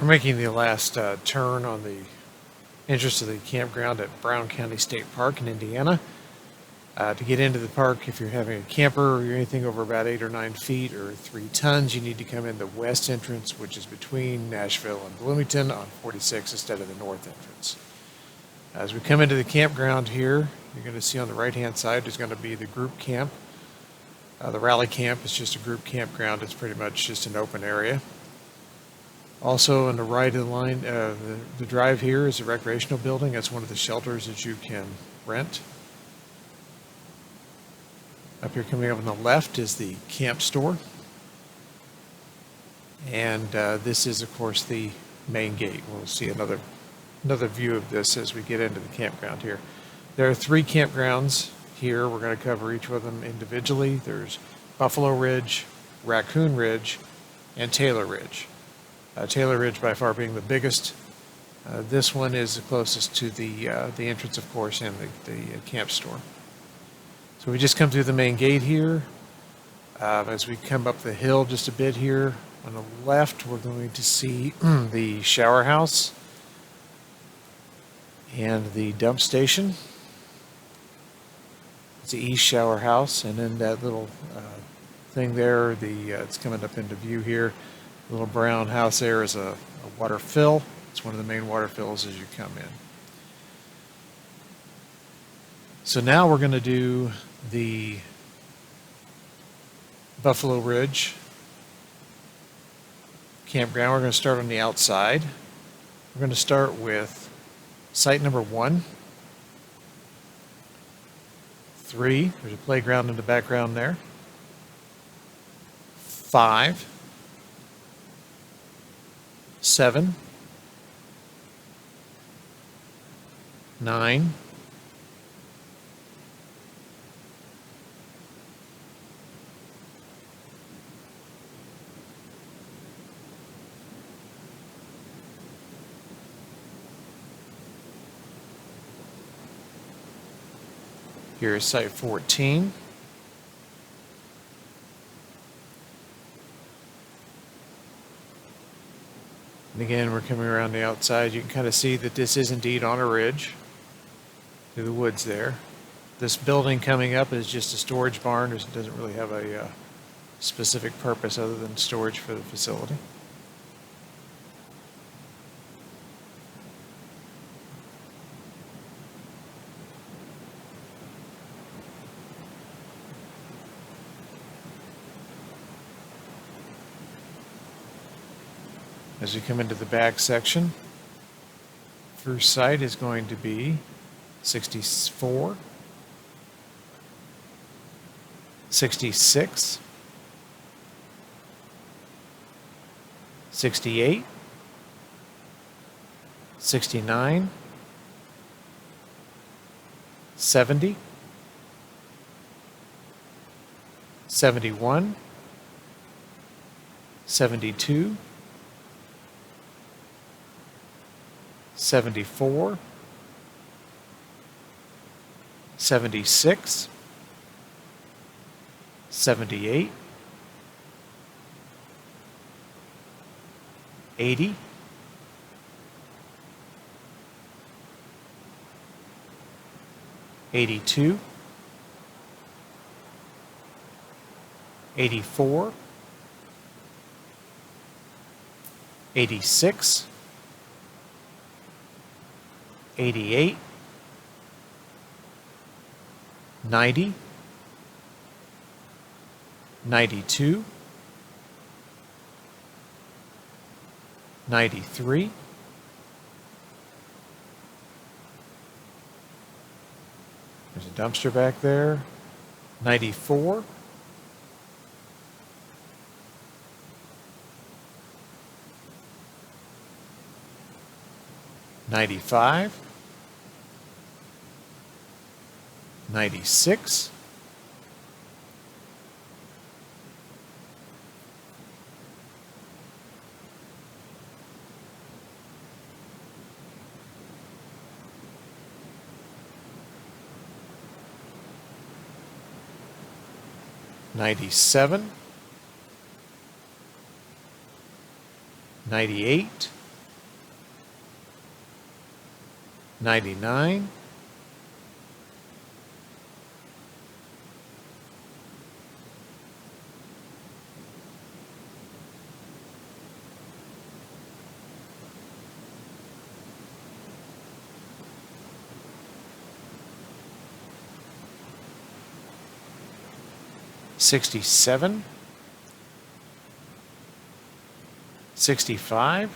We're making the last turn on the entrance to the campground at Brown County State Park in Indiana. To get into the park, if you're having a camper or you're anything over about 8 or 9 feet or 3 tons, you need to come in the west entrance, which is between Nashville and Bloomington on 46 instead of the north entrance. As we come into the campground here, you're going to see on the right-hand side there's going to be the group camp. The rally camp is just a group campground. It's pretty much just an open area. Also on the right of the line, the drive here is a recreational building. That's one of the shelters that you can rent. Up here coming up on the left is the camp store. And this is, of course, the main gate. We'll see another view of this as we get into the campground here. There are 3 campgrounds here. We're going to cover each of them individually. There's Buffalo Ridge, Raccoon Ridge, and Taylor Ridge. Taylor Ridge by far being the biggest. This one is the closest to the entrance, of course, and the camp store. So we just come through the main gate here. As we come up the hill just a bit here, on the left we're going to see the shower house and the dump station. It's the east shower house, and then that little thing there, it's coming up into view here. The little brown house there is a water fill. It's one of the main water fills as you come in. So now we're going to do the Buffalo Ridge campground. We're going to start on the outside. We're going to start with site number 1. 3, there's a playground in the background there. 5, 7, 9, here is site 14. And again, we're coming around the outside. You can kind of see that this is indeed on a ridge through the woods there. This building coming up is just a storage barn. It doesn't really have a specific purpose other than storage for the facility. As we come into the back section, first site is going to be 64, 66, 68, 69, 70, 71, 72, 74, 76, 78, 80, 82, 84, 86, 88, 90, 92, 93, 'There's a dumpster back there. 94, 95, 96, 97, 98, 99, 67, 65,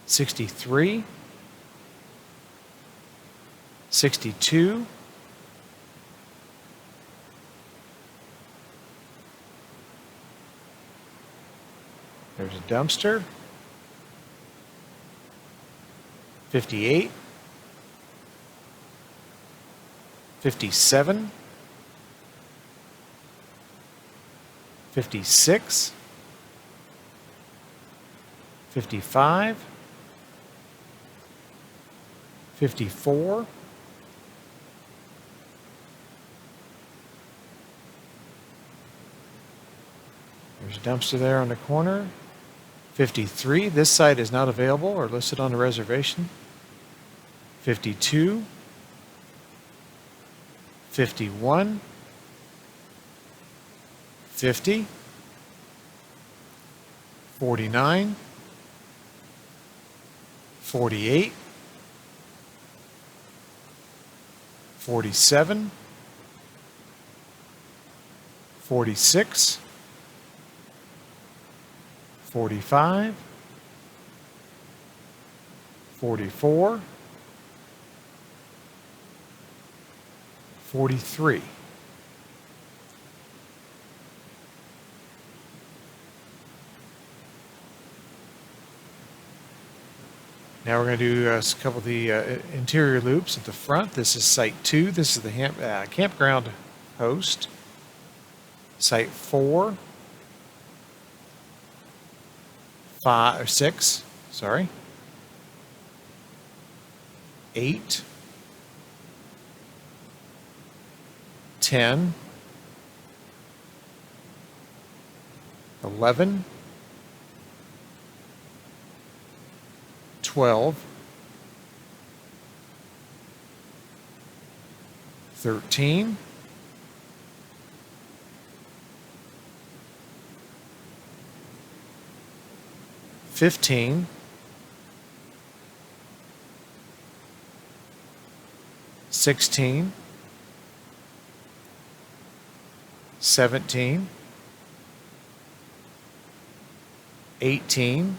63, 62, 'There's a dumpster. 58, 57, 56, 55, 54, 'There's a dumpster there on the corner. 53, this site is not available or listed on the reservation. 52, 51, 50, 49, 48, 47, 46, 45, 44, 43. Now we're going to do a couple of the interior loops at the front. This is Site 2. This is the campground host. Site 4, 5 or 6, sorry. 8, 10, 11, 12, 13, 15, 16, 17, 18,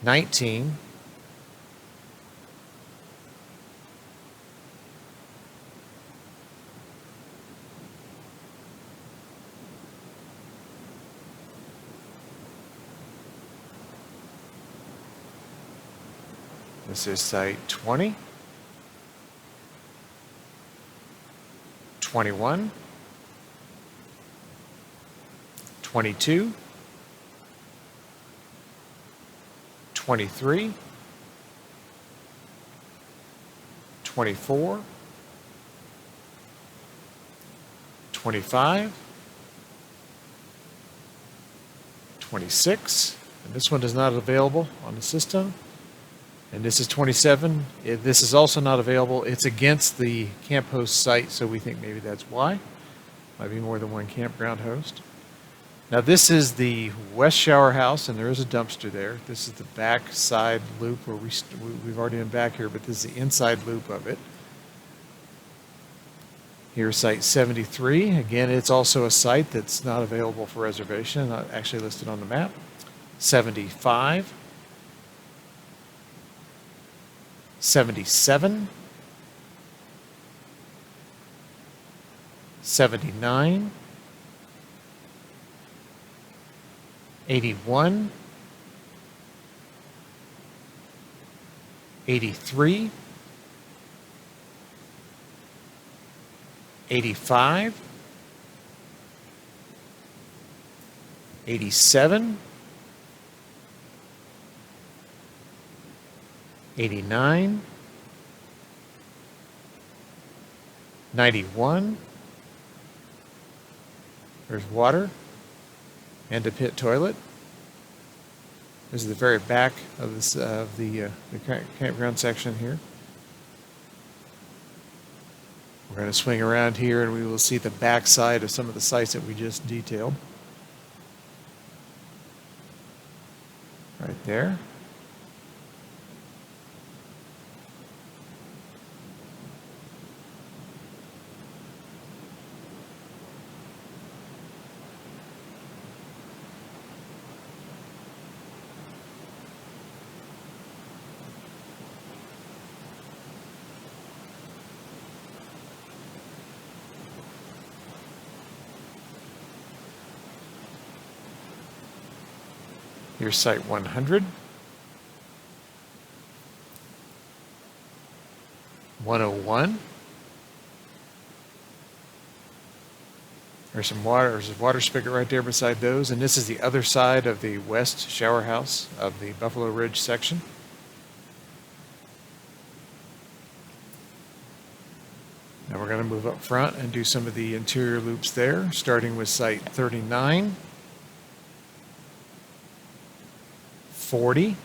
19, 20, 21, 22, 23, 24, 25, 26, and this one is not available on the system. And this is 27. This is also not available. It's against the camp host site, so we think maybe that's why. Might be more than one campground host. Now this is the West Shower House, and there is a dumpster there. This is the back side loop where we've already been back here, but this is the inside loop of it. Here's Site 73. Again, it's also a site that's not available for reservation, not actually listed on the map. 75. 77, 79, 81, 83, 85, 87, 89, 91, there's water and a pit toilet, This is the very back of this the campground section here. We're going to swing around here and we will see the back side of some of the sites that we just detailed. Right there. Here's site 100. 101. There's some water. There's a water spigot right there beside those, and this is the other side of the west shower house of the Buffalo Ridge section. Now we're going to move up front and do some of the interior loops there, starting with site 39, 40,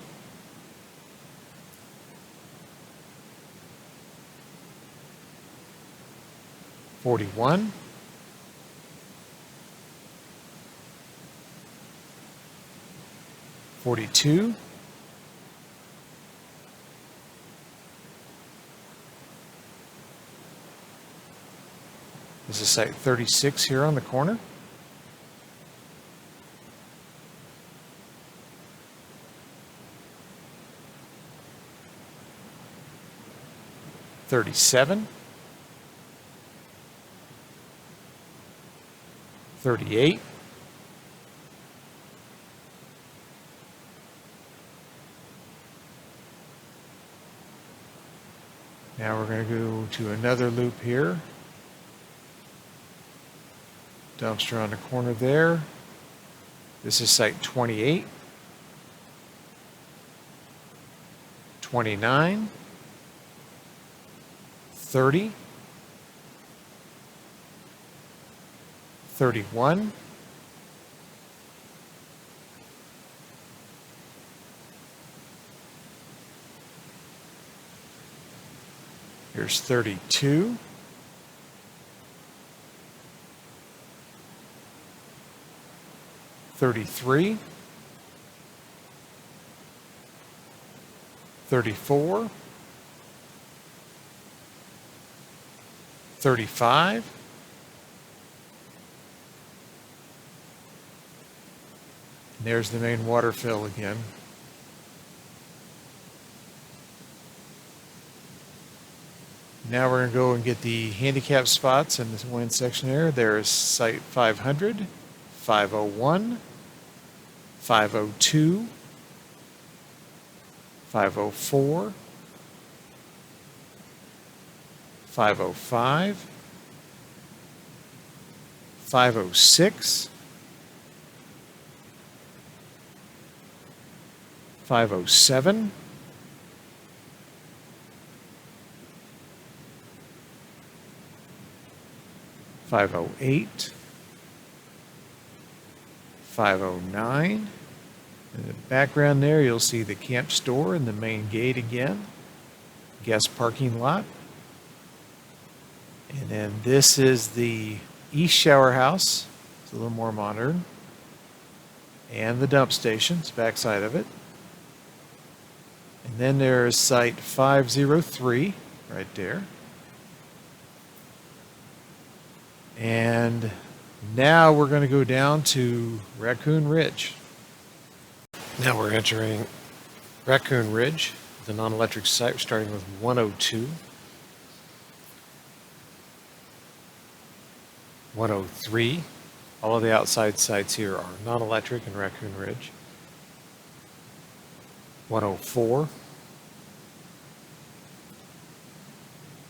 41, 42, 36 here on the corner. 37, 38, 38. Now we're going to go to another loop here. Dumpster on the corner there. This is site 28, 29, 30, 31, 32, 33, 34, 35, and there's the main water fill again. Now we're going to go and get the handicap spots in this one section there. There's site 500, 501, 502, 504, 505, 506, 507, 508, 509. In the background there, you'll see the camp store and the main gate again. Guest parking lot. And then this is the east shower house. It's a little more modern. And the dump station, it's backside of it. And then there's site 503 right there. And now we're going to go down to Raccoon Ridge. Now we're entering Raccoon Ridge, the non-electric site, starting with 102, 103. All of the outside sites here are non-electric in Raccoon Ridge. 104,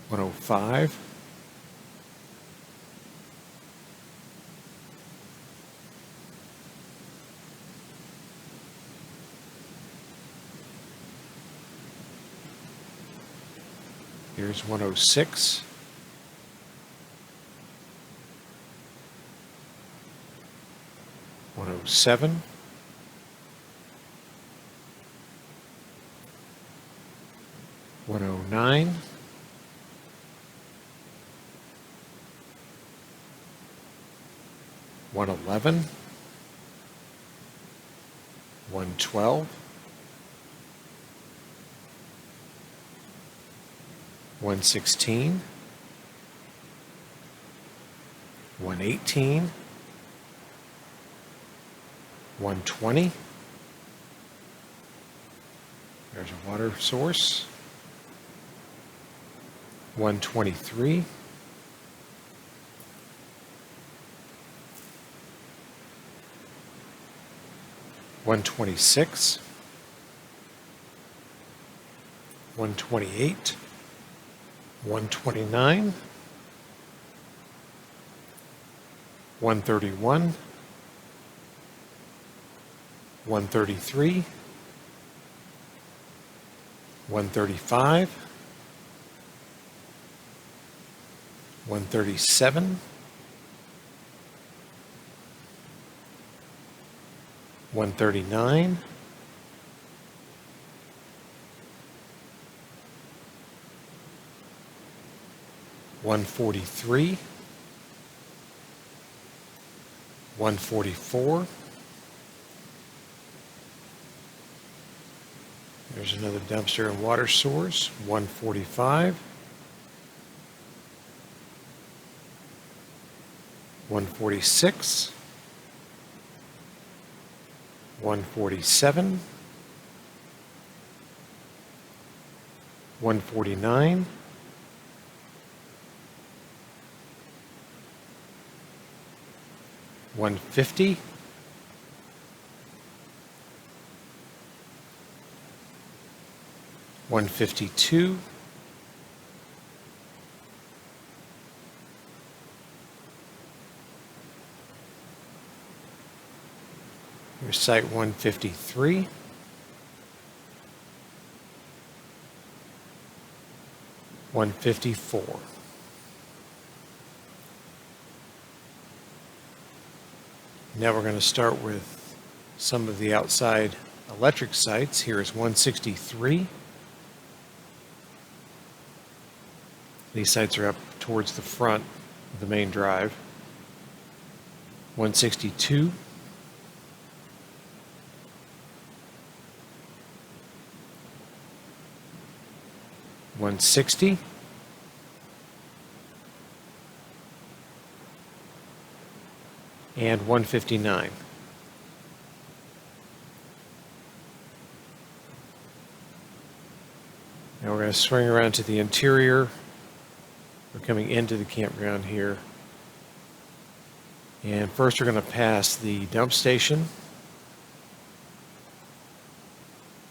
105, 106, 107, 109, 111, 112, 116, 118, 120. There's a water source. 123. 126. 128. 129. 131. 133. 135, 137, 139, 143, 144. There's another dumpster and water source. 145, 146, 147, 149, 150, 152, 'Here's site 153, 154. Now we're going to start with some of the outside electric sites. Here is 163. These sites are up towards the front of the main drive. 162. 160. 159. Now we're going to swing around to the interior. We're coming into the campground here. And first we're going to pass the dump station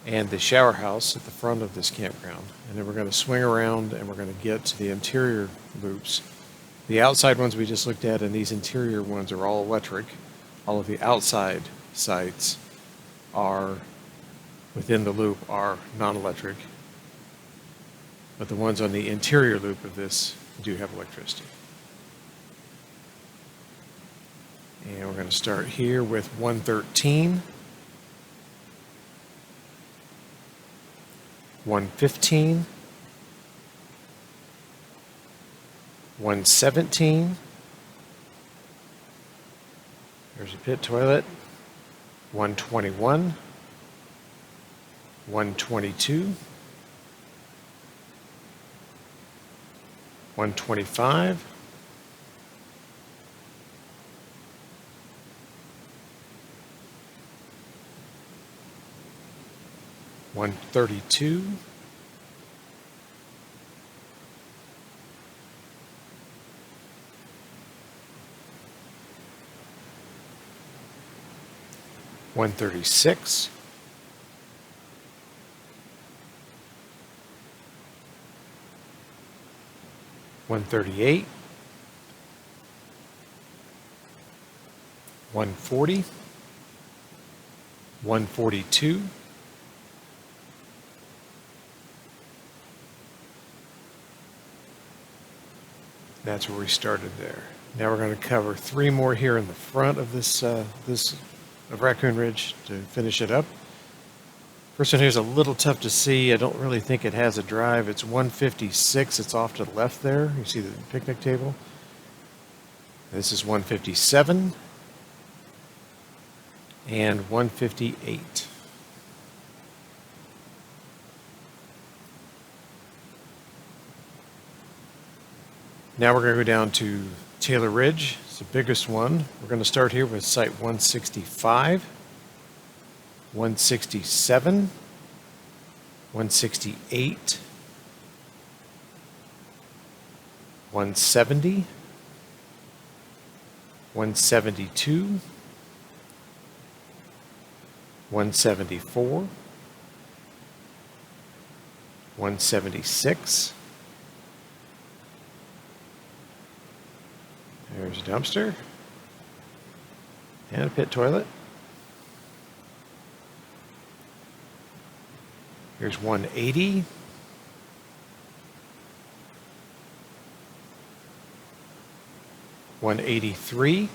and the shower house at the front of this campground. And then we're going to swing around and we're going to get to the interior loops. The outside ones we just looked at and these interior ones are all electric. All of the outside sites are within the loop are non-electric. But the ones on the interior loop of this do have electricity. And we're going to start here with 113, 115, 117. There's a pit toilet. 121, 122, 125, 132, 136, 138, 140, 142, 'That's where we started there. Now we're going to cover 3 more here in the front of this of Raccoon Ridge to finish it up. First one here is a little tough to see. I don't really think it has a drive. It's 156. It's off to the left there. You see the picnic table. This is 157 and 158. Now we're going to go down to Taylor Ridge. It's the biggest one. We're going to start here with site 165, 167, 168, 170, 172, 174, 176. There's a dumpster and a pit toilet. Here's 180. 183.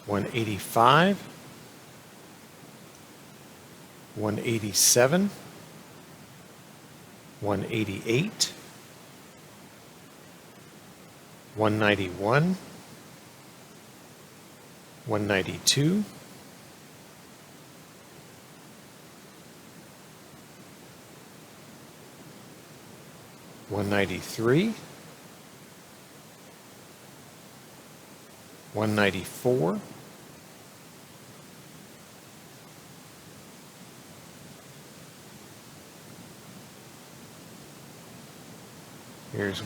185. 187. 188. 191, 192, 193, 194,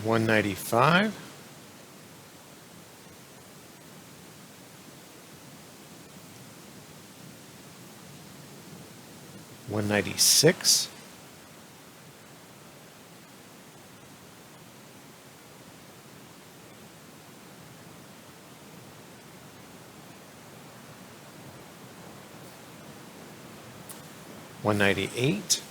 195. 196, 198,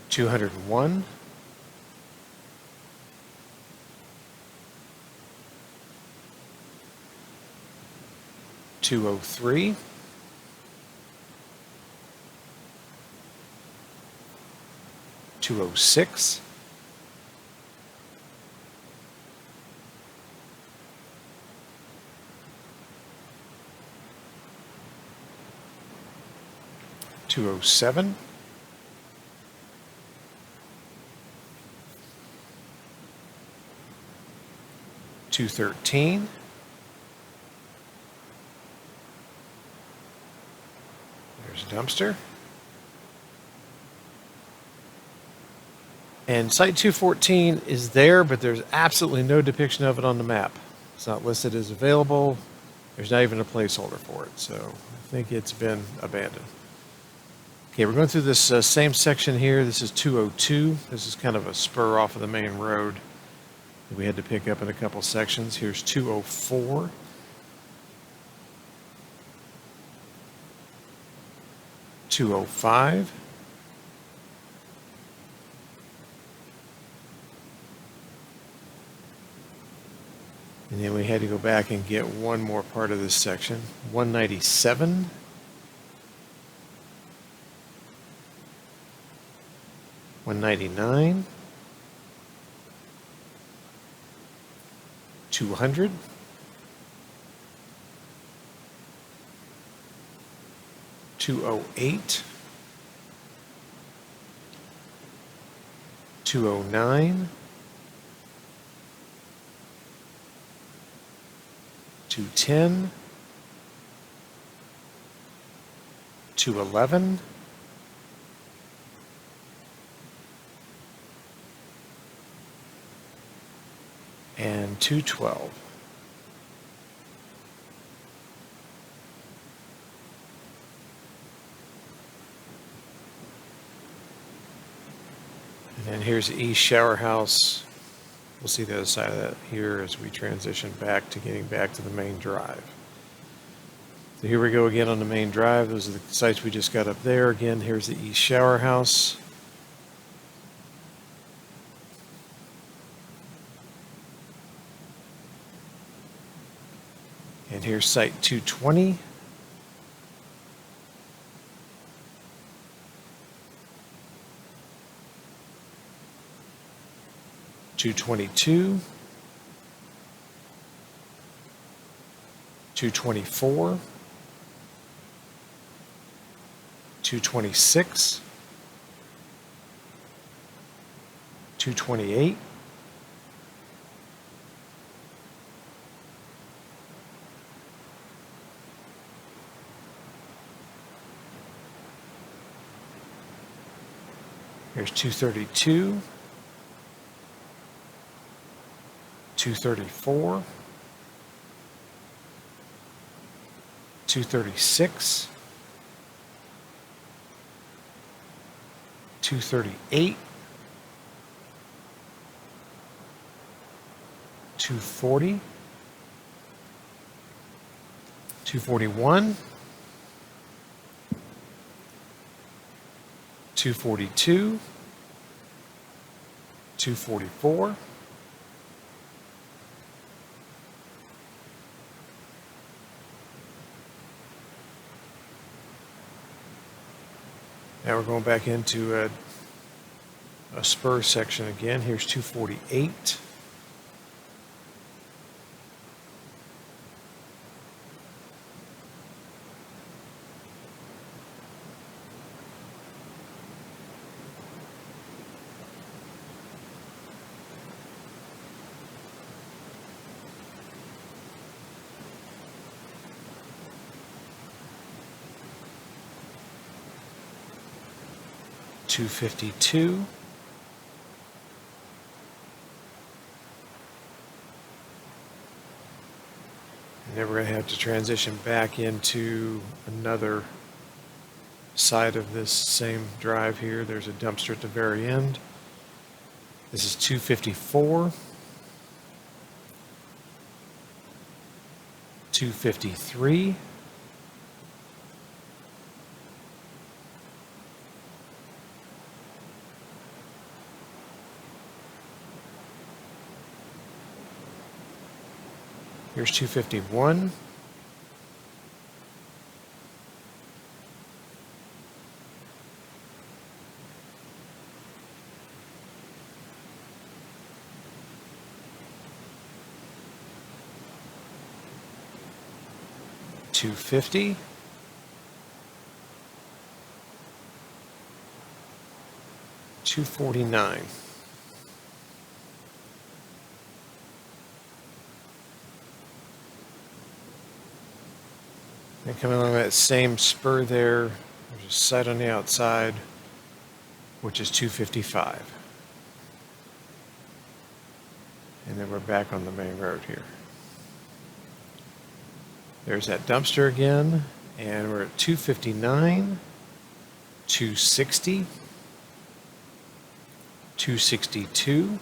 201, 203, 206, 207, 213, there's a dumpster. And site 214 is there, but there's absolutely no depiction of it on the map. It's not listed as available. There's not even a placeholder for it, so I think it's been abandoned. Okay, we're going through this same section here. This is 202. This is kind of a spur off of the main road that we had to pick up in a couple sections. Here's 204. 205. 205. And then we had to go back and get one more part of this section. 197. 199. 200. 208. 209. 210. 211. 212. And then here's the east shower house. We'll see the other side of that here as we transition back to getting back to the main drive. So here we go again on the main drive. Those are the sites we just got up there. Again, here's the east shower house. And here's site 220. $222, $224, $226, $228, here's $232, $234, $236, $238, $240, $241, $242, $244, now we're going back into a spur section again. Here's 248. $252, and then we're going to have to transition back into another side of this same drive here. There's a dumpster at the very end. This is 254, 253, here's 251, $250, $249. And coming along that same spur there, there's a site on the outside, which is 255. And then we're back on the main road here. There's that dumpster again, and we're at 259, 260, 262,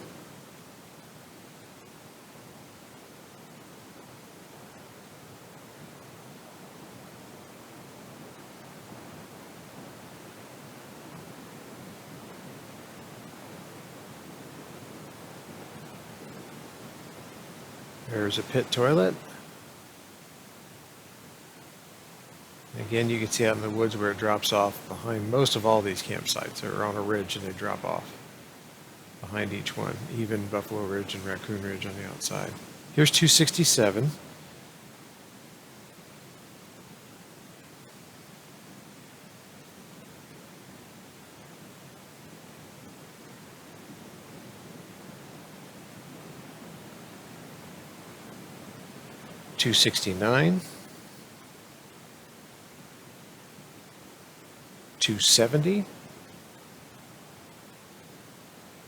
there's a pit toilet. Again, you can see out in the woods where it drops off behind most of all these campsites. They're on a ridge and they drop off behind each one, even Buffalo Ridge and Raccoon Ridge on the outside. Here's 267. $269, $270,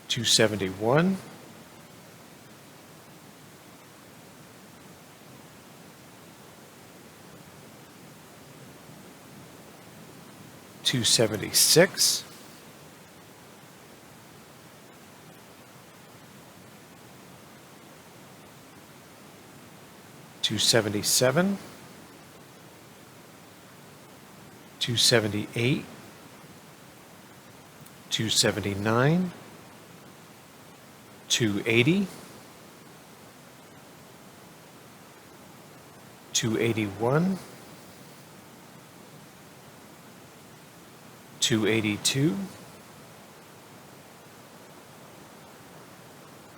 $271, $276, $277, $278, $279, $280, 281, 282,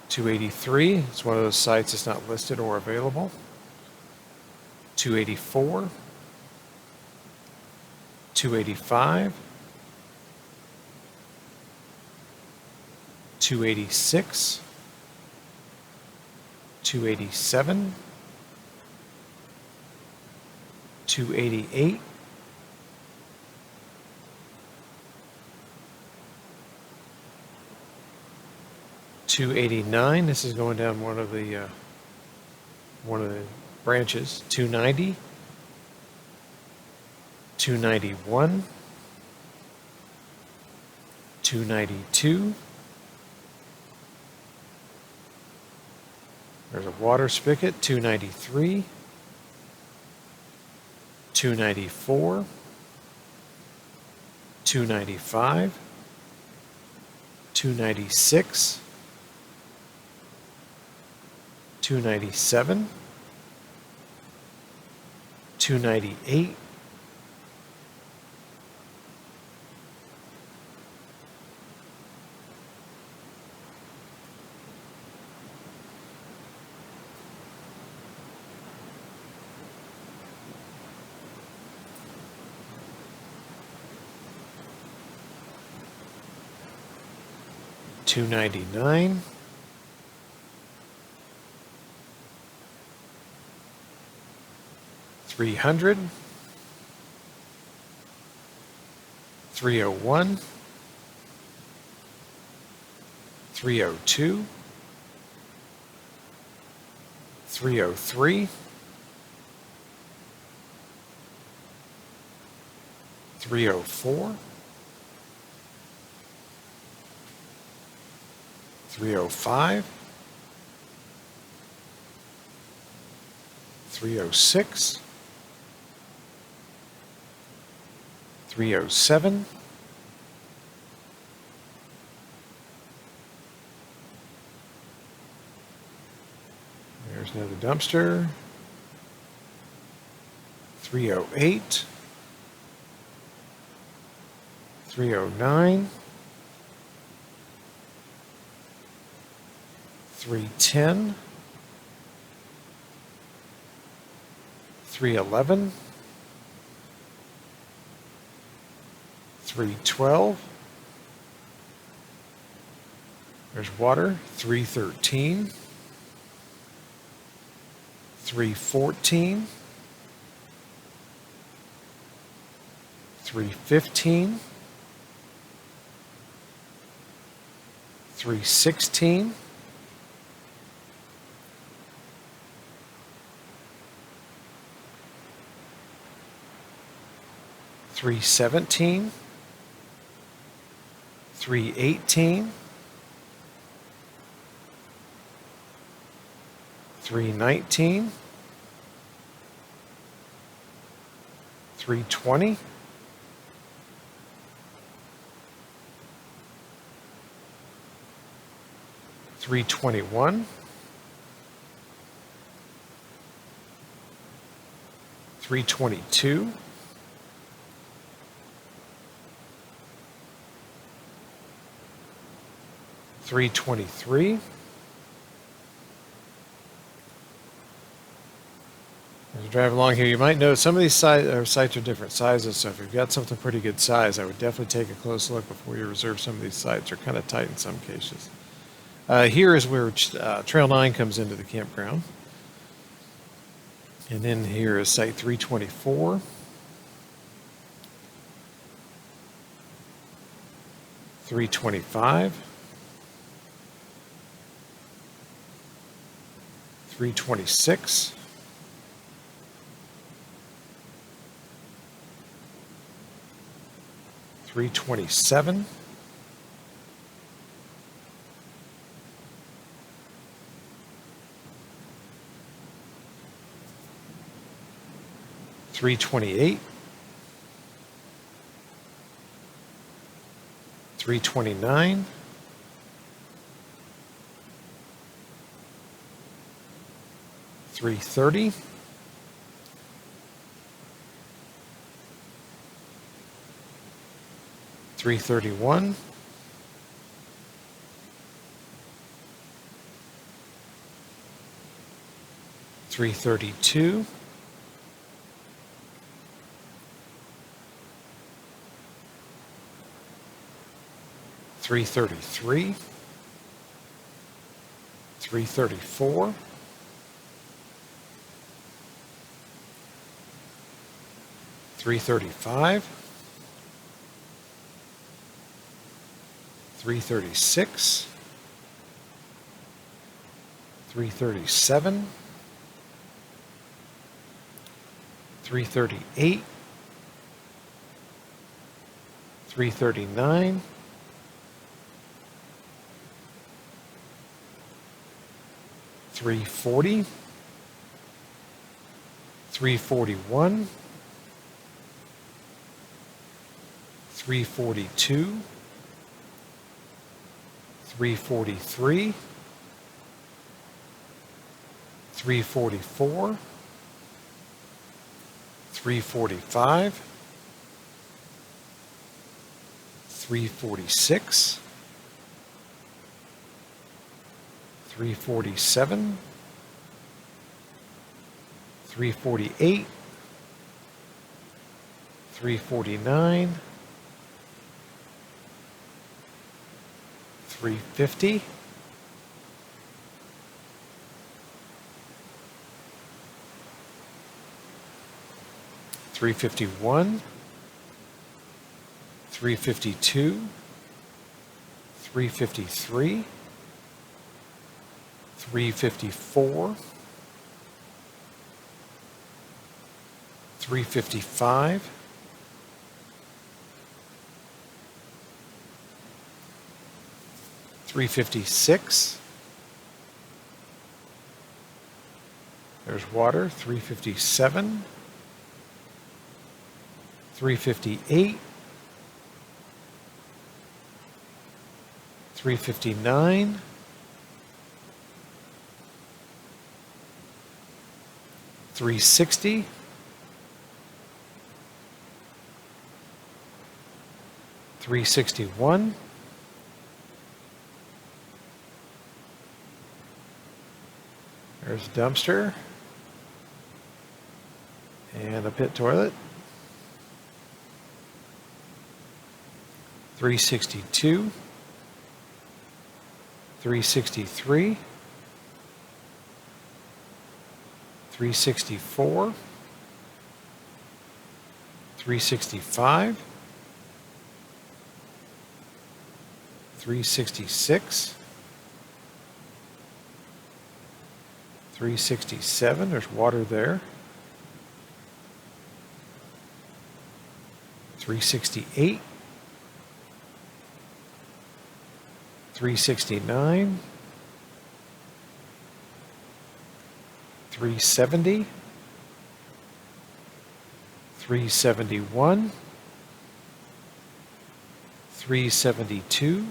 283. It's one of those sites that's not listed or available. 284, 285, 286, 287, 288, 289. This is going down one of the branches. 290, 291, 292. There's a water spigot. 293, 294, 295, 296, 297, 298, 299, 300, 301, 302, 303, 304, 305, 306, 307, 'There's another dumpster. 308, 309, 310, 311, 312. There's water. 313, 314, 315, 316, 317, 318, 319, 320, 321, 322, 323. As you drive along here, you might notice some of these sites are different sizes, so if you've got something pretty good size, I would definitely take a close look before you reserve some of these sites. They're kind of tight in some cases. Here is where Trail 9 comes into the campground. And then here is site 324. 325. 326. 327. 328. 329. 330. 331, 332, 333, 334, 335, 336, 337, 338, 339, 340, 341, 342, 343, 344, 345, 346, 347, 348, 349, 350, 351, 352, 353, 354, 355, 356, there's water, 357, 358, 359, 360, 361, 'There's a dumpster and a pit toilet. 362, 363, 364, 365, 366, 367, there's water there. 368, 369, 370, 371, 372,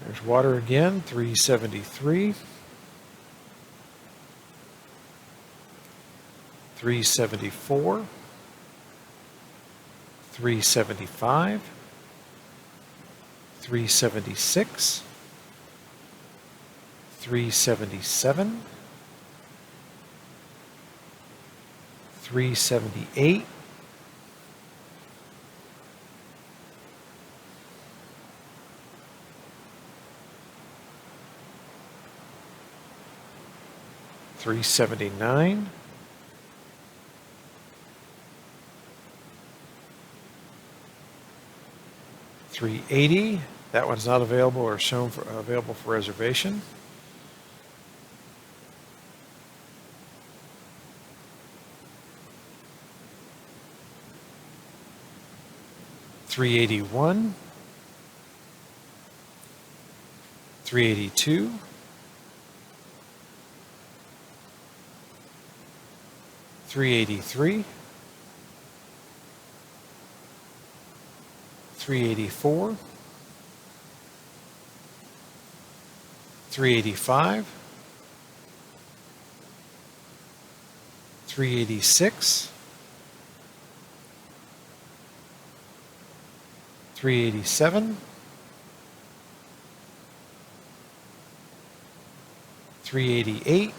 there's water again, 373, 374, 375, 376, 377, 378, 379, 380, that one's not available or shown for available for reservation. 381, 382, 383, 384, 385, 386, 387, 388,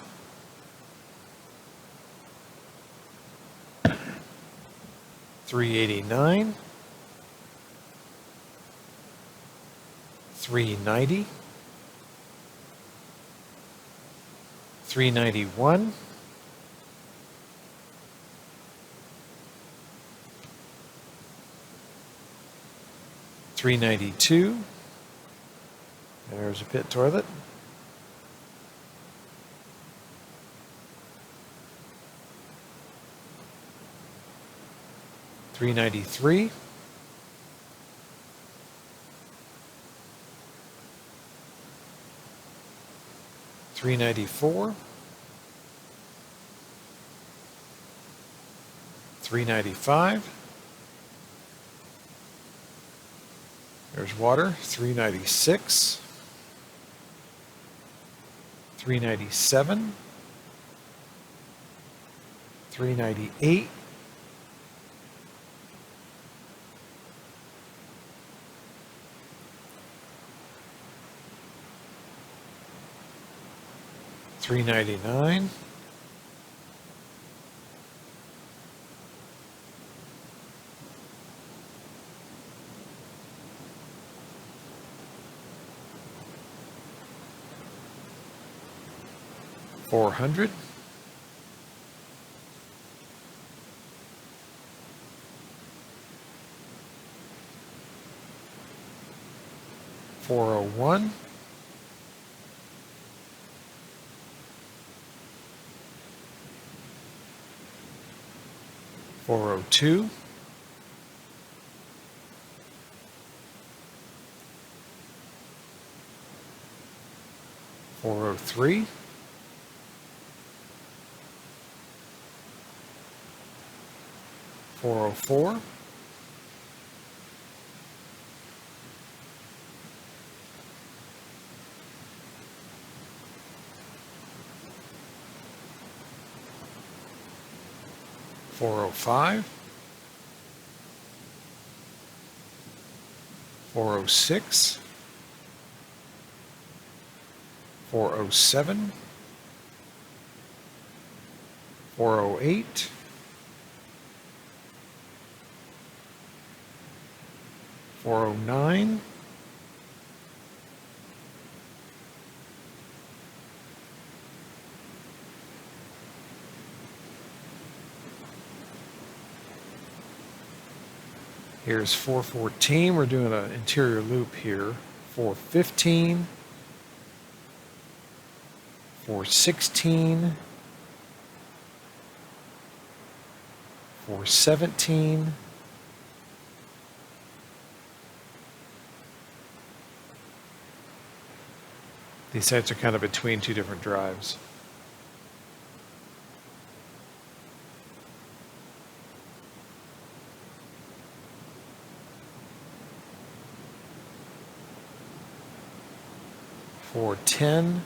389, 390, 391, 392, there's a pit toilet, 393, 394, 395, there's water, 396, 397, 398, 399, 400, 401, 402, 403, 404, 405, 406, 407, 408, 409, 414. We're doing an interior loop here. 415, 416, 417, 'These sites are kind of between two different drives. 410,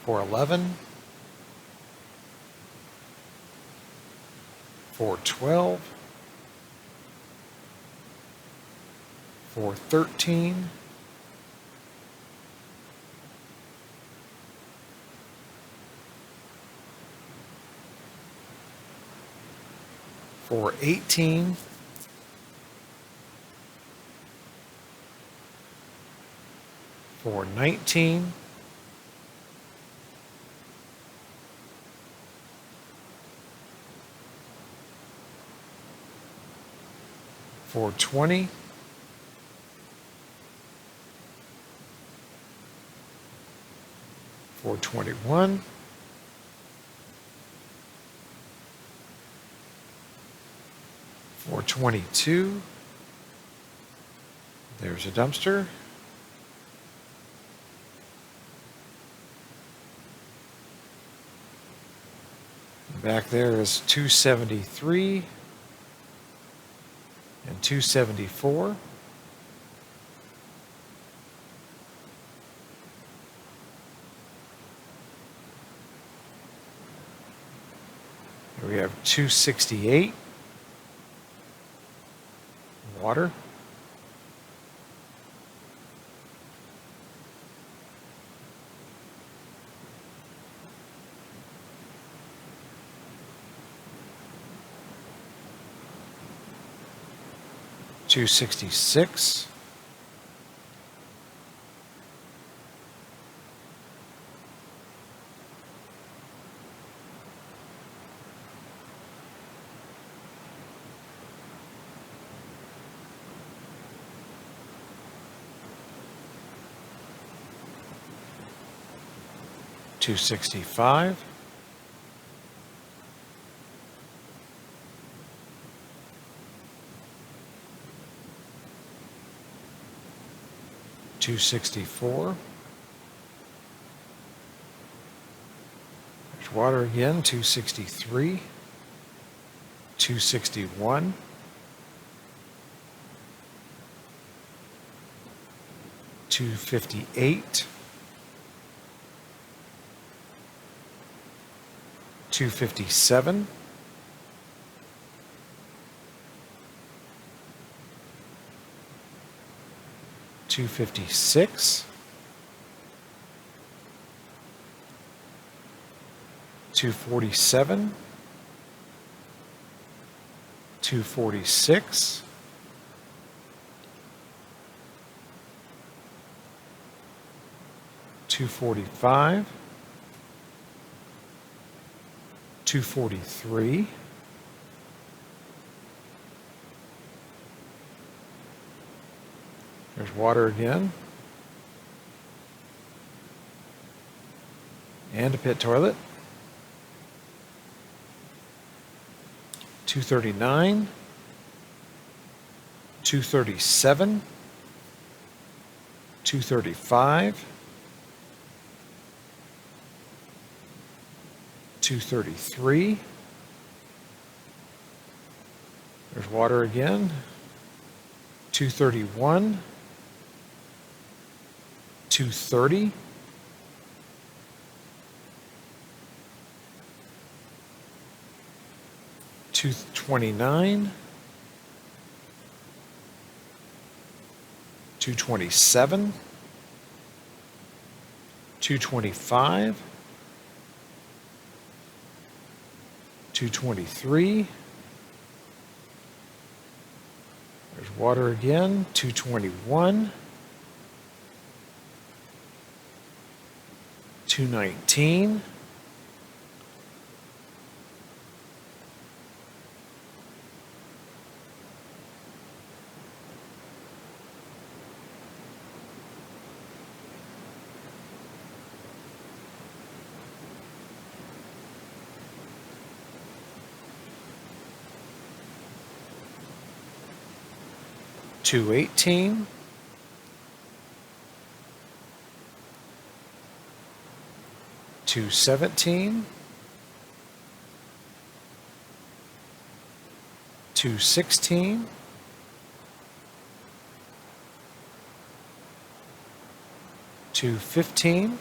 411, 412, 413, 418, 419, 420, 421, 422, there's a dumpster. Back there is 273 and 274. We have 268 water. 266. 265. 264. There's water again. 263. 261. 258. 257. 256. 247. 246. 245. 243. 'There's water again. And a pit toilet. 239. 237. 235. 233. There's water again. 231. 230. 229. 227. 225. 223. There's water again. 221. 219. 218. 217. 216. 215.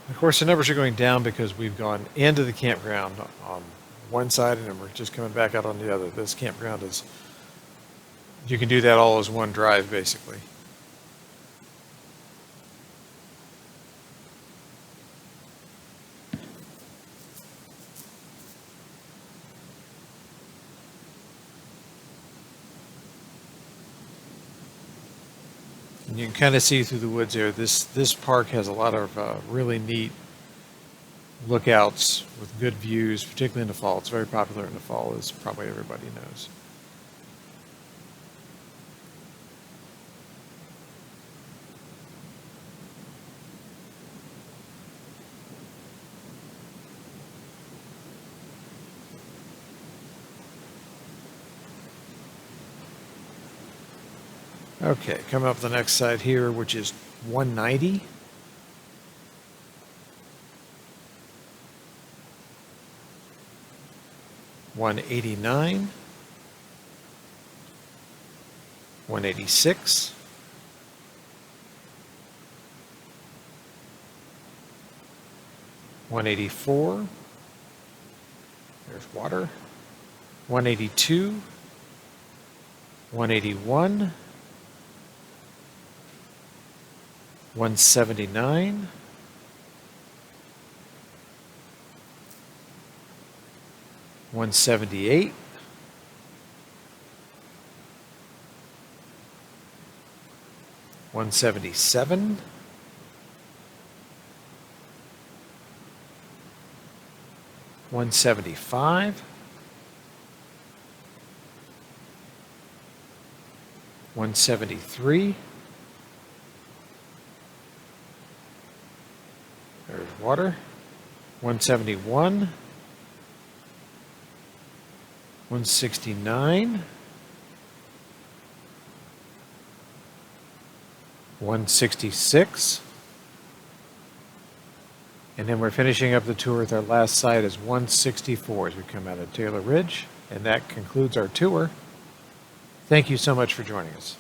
'Of course, the numbers are going down because we've gone into the campground on one side and then we're just coming back out on the other. This campground is, you can do that all as one drive, basically. And you can kind of see through the woods there. This park has a lot of really neat lookouts with good views, particularly in the fall. It's very popular in the fall, as probably everybody knows. Okay, coming up the next side here, which is 190. 189. 186, 184, there's water, 182, 181, 179, 178, 177, 175, 173, there's water, 171, 169, 166, and then we're finishing up the tour with our last site is 164 as we come out of Taylor Ridge, and that concludes our tour. Thank you so much for joining us.